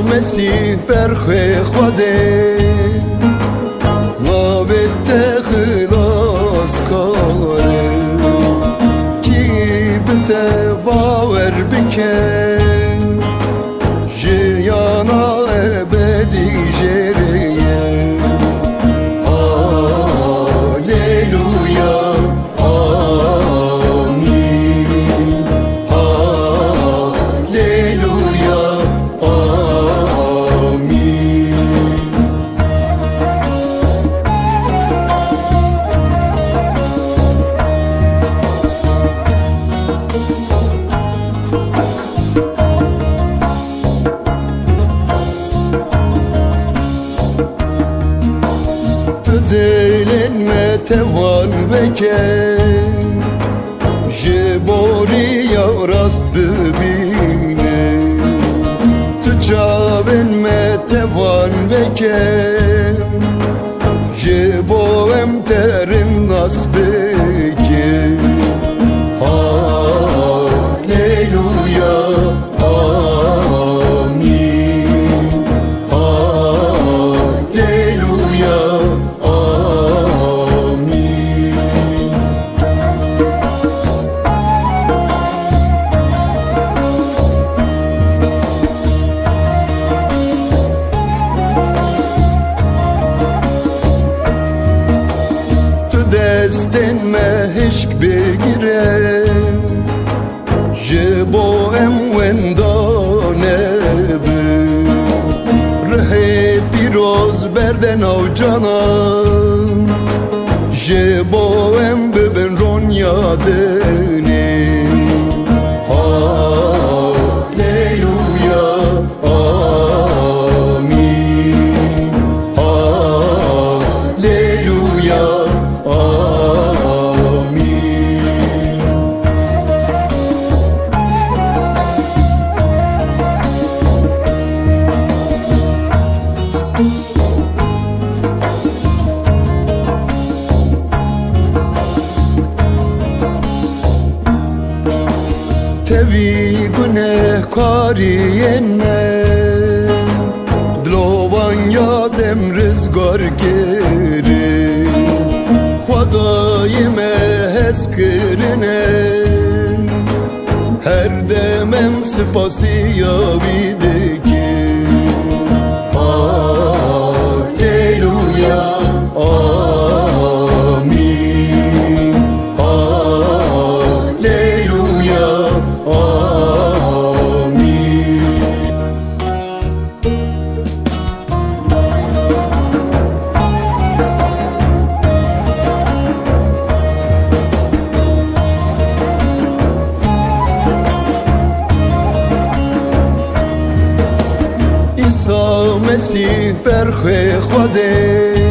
مسیح برخ خوده نابت خلاص کاره کی بته باور بکن جیانا ابدی جریه هاللویا آمین هاللویا آمین دلن متوان بکن جباری یا راست ببینه تو جابن متوان بکن جبوم ترن ناس بکن هاللویا آمین هاللویا دستن مهشک بگیره جبوم وندانه به ره پیروز بردن او جانم جبوم ببن رون یادنه هاللویا آمین هاللویا تبی گنهکارین من دلوان یادم رزگار گره خدای مهز کرنه هر دمم سپاسی یابیده که هاللویا آمین هاللویا آمین عیسی مسیح برخ خوده